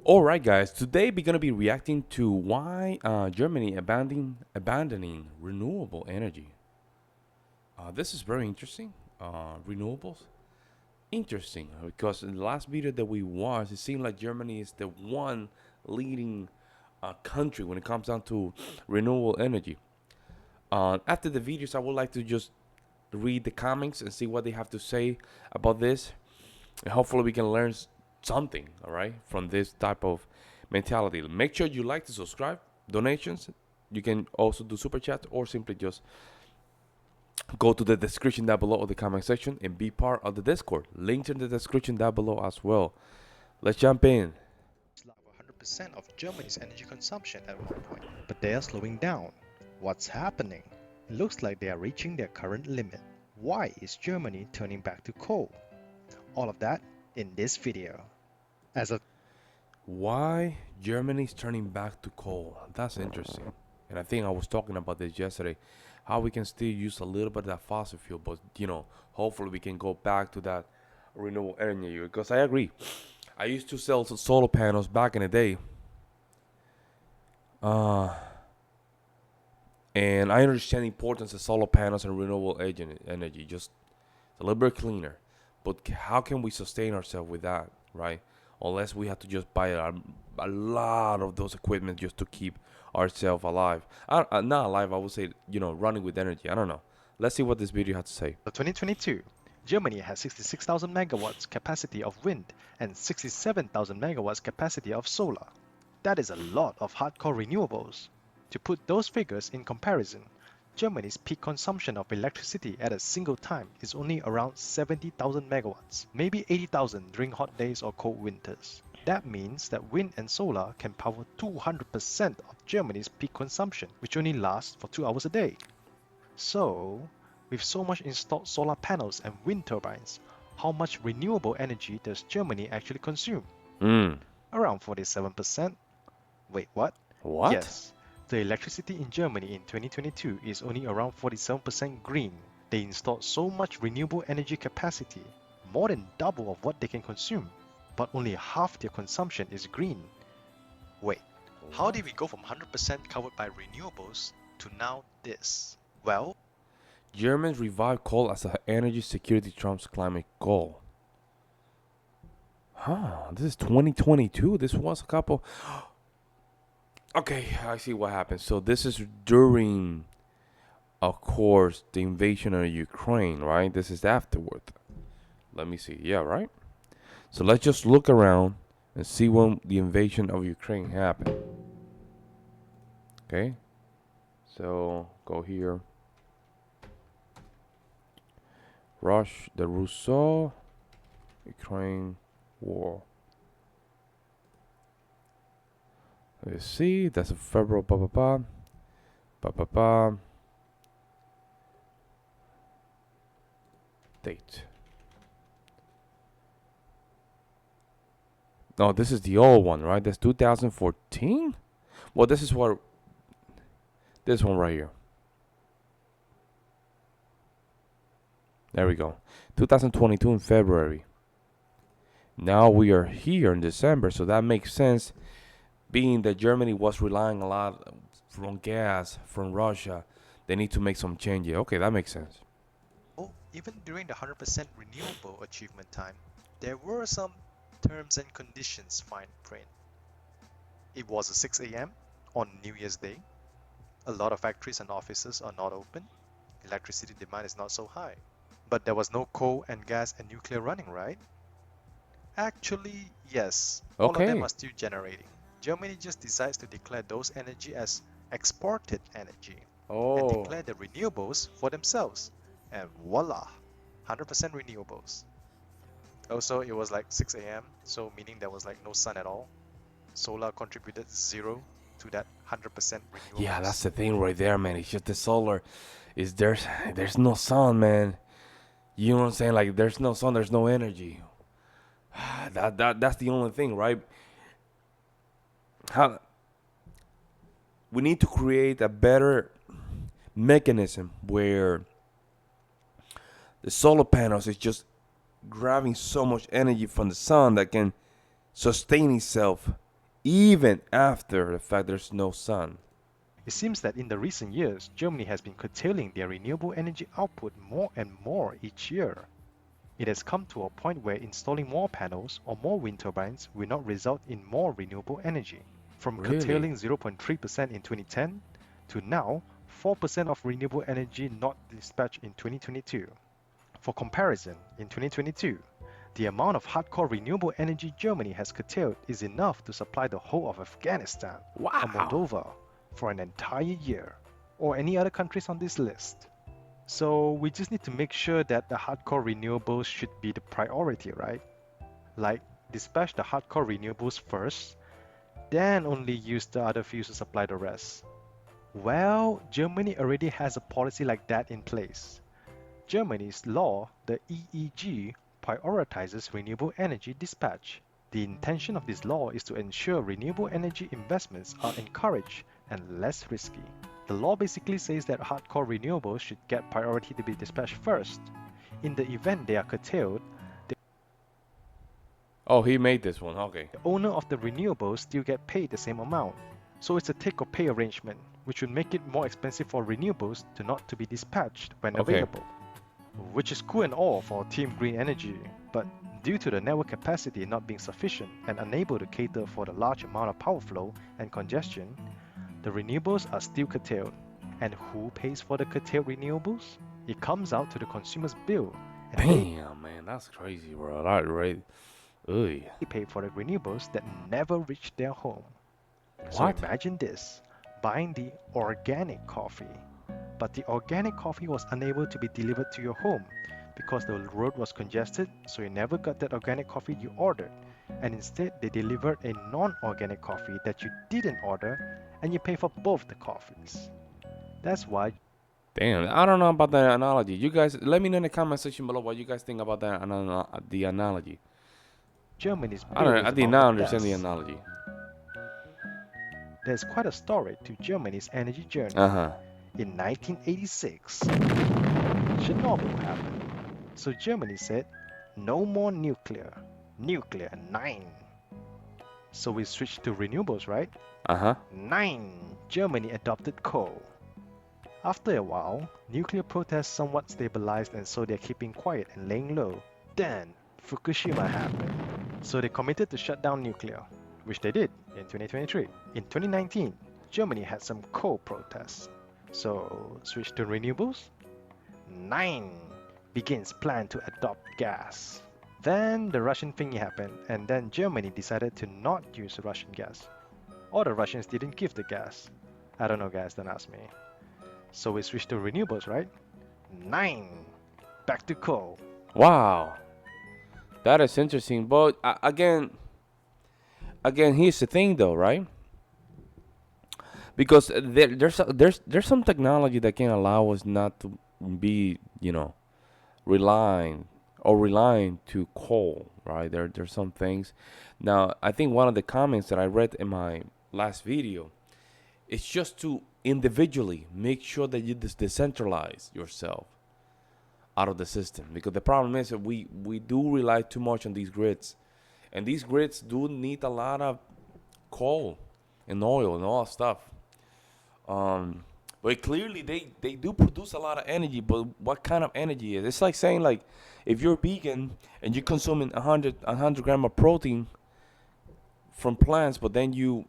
All right, guys. Today we're gonna be reacting to why Germany abandoning renewable energy. This is very interesting. Renewables, interesting because in the last video that we watched, it seemed like Germany is the one leading country when it comes down to renewable energy. After the videos, I would like to just read the comments and see what they have to say about this. And hopefully we can learn something, all right, from this type of mentality. Make sure you like to subscribe, donations. You can also do super chat or simply just go to the description down below of the comment section and be part of the Discord. Links in the description down below as well. Let's jump in. Like 100% of Germany's energy consumption at one point, but they are slowing down. What's happening? It looks like they are reaching their current limit. Why is Germany turning back to coal? All of that in this video. As of Why Germany's turning back to coal? That's interesting. And I think I was talking about this yesterday. How we can still use a little bit of that fossil fuel, but hopefully we can go back to that renewable energy. Because I agree. I used to sell some solar panels back in the day. And I understand the importance of solar panels and renewable energy. Just a little bit cleaner. But how can we sustain ourselves with that, right? Unless we have to just buy a lot of those equipment just to keep ourselves alive. Not alive, I would say, running with energy. I don't know. Let's see what this video has to say. 2022, Germany has 66,000 megawatts capacity of wind and 67,000 megawatts capacity of solar. That is a lot of hardcore renewables. To put those figures in comparison, Germany's peak consumption of electricity at a single time is only around 70,000 megawatts, maybe 80,000 during hot days or cold winters. That means that wind and solar can power 200% of Germany's peak consumption, which only lasts for 2 hours a day. So, with so much installed solar panels and wind turbines, how much renewable energy does Germany actually consume? Around 47%. Wait, what? What? Yes, the electricity in Germany in 2022 is only around 47% green. They installed so much renewable energy capacity, more than double of what they can consume, but only half their consumption is green. Wait, how did we go from 100% covered by renewables to now this? Well, Germans revive coal as an energy security trumps climate goal. This is 2022. This was a couple. Okay, I see what happened. So this is during, of course, the invasion of Ukraine, right? This is afterward. Let me see. Yeah, right? So let's just look around and see when the invasion of Ukraine happened. Okay? So go here. The Russo Ukraine war. Let's see. That's a February. Date. No, this is the old one, right? That's 2014. Well, this is what. This one right here. There we go. 2022 in February. Now we are here in December, so that makes sense. Being that Germany was relying a lot from gas from Russia, they need to make some changes. Okay, that makes sense. even during the 100% renewable achievement time, there were some terms and conditions fine print. It was a 6 a.m. on New Year's Day. A lot of factories and offices are not open. Electricity demand is not so high. But there was no coal and gas and nuclear running, right? Actually, yes. All of them Okay. are still generating. Germany just decides to declare those energy as exported energy and Oh. declare the renewables for themselves. And voila, 100% renewables. Also, it was like 6 a.m., so meaning there was like no sun at all. Solar contributed zero to that 100% renewables. Yeah, that's the thing right there, man. It's just the solar. Is there's no sun, man. You know what I'm saying? Like there's no sun, there's no energy. That's the only thing, right? How we need to create a better mechanism where the solar panels is just grabbing so much energy from the sun that can sustain itself even after the fact there's no sun. It seems that in the recent years, Germany has been curtailing their renewable energy output more and more each year. It has come to a point where installing more panels or more wind turbines will not result in more renewable energy. From Really? curtailing 0.3% in 2010 to now 4% of renewable energy not dispatched in 2022. For comparison, in 2022, the amount of hardcore renewable energy Germany has curtailed is enough to supply the whole of Afghanistan or Wow. Moldova for an entire year, or any other countries on this list. So we just need to make sure that the hardcore renewables should be the priority, right? Like dispatch the hardcore renewables first, then only use the other fuels to supply the rest. Well, Germany already has a policy like that in place. Germany's law, the EEG, prioritizes renewable energy dispatch. The intention of this law is to ensure renewable energy investments are encouraged and less risky. The law basically says that hardcore renewables should get priority to be dispatched first. In the event they are curtailed, Oh, he made this one. Okay. the owner of the renewables still get paid the same amount. So it's a take or pay arrangement, which would make it more expensive for renewables to not to be dispatched when Okay. available. Which is cool and all for Team Green Energy, but due to the network capacity not being sufficient and unable to cater for the large amount of power flow and congestion, the renewables are still curtailed. And who pays for the curtailed renewables? It comes out to the consumer's bill, and they Damn, man, that's crazy, bro. That right. Ugh. pay for the renewables that never reach their home. So What? imagine this, buying the organic coffee. But the organic coffee was unable to be delivered to your home because the road was congested, so you never got that organic coffee you ordered. And instead, they delivered a non organic coffee that you didn't order, and you pay for both the coffees. That's why Damn, I don't know about that analogy. You guys, let me know in the comment section below what you guys think about that the analogy. Germany's I don't. bill I is did about the not understand the best. analogy. There's quite a story to Germany's energy journey. Uh huh. In 1986, Chernobyl happened. So Germany said, no more nuclear. Nuclear 9. So we switched to renewables, right? Uh huh. 9. Germany adopted coal. After a while, nuclear protests somewhat stabilized and so they're keeping quiet and laying low. Then, Fukushima happened. So they committed to shut down nuclear, which they did in 2023. In 2019, Germany had some coal protests. So, switch to renewables? 9. Begins plan to adopt gas. Then the Russian thingy happened, and then Germany decided to not use Russian gas. Or the Russians didn't give the gas. I don't know, guys, don't ask me. So we switched to renewables, right? 9. Back to coal. Wow, that is interesting. But again, here's the thing, though, right? Because there's some technology that can allow us not to be, relying relying to coal, right? There's some things. Now, I think one of the comments that I read in my last video is just to individually make sure that you decentralize yourself out of the system, because the problem is that we do rely too much on these grids, and these grids do need a lot of coal and oil and all that stuff. Um, but clearly they do produce a lot of energy. But what kind of energy is? It's like saying, like, if you're vegan and you're consuming 100 gram of protein from plants, but then you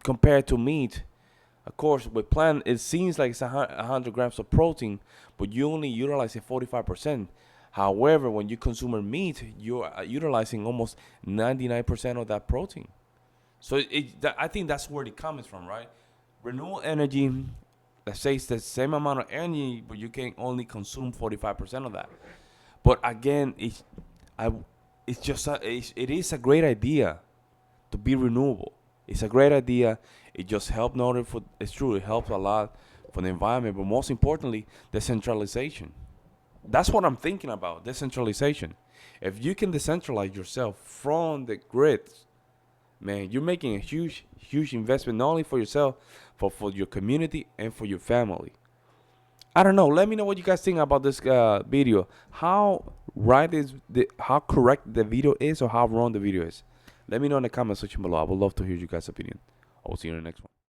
compare it to meat. Of course, with plant, it seems like it's 100 grams of protein, but you only utilize it 45%. However, when you consume meat, you're utilizing almost 99% of that protein. So I think that's where it comes from, right? Renewable energy that says the same amount of energy, but you can only consume 45% of that. But again, I, it's just it is a great idea to be renewable. It's a great idea. It just helps not only for, it's true, it helps a lot for the environment, but most importantly, decentralization. That's what I'm thinking about, decentralization. If you can decentralize yourself from the grids, man, you're making a huge investment, not only for yourself, but for your community and for your family. I don't know. Let me know what you guys think about this video. How correct the video is, or how wrong the video is. Let me know in the comment section below. I would love to hear you guys' opinion. I will see you in the next one.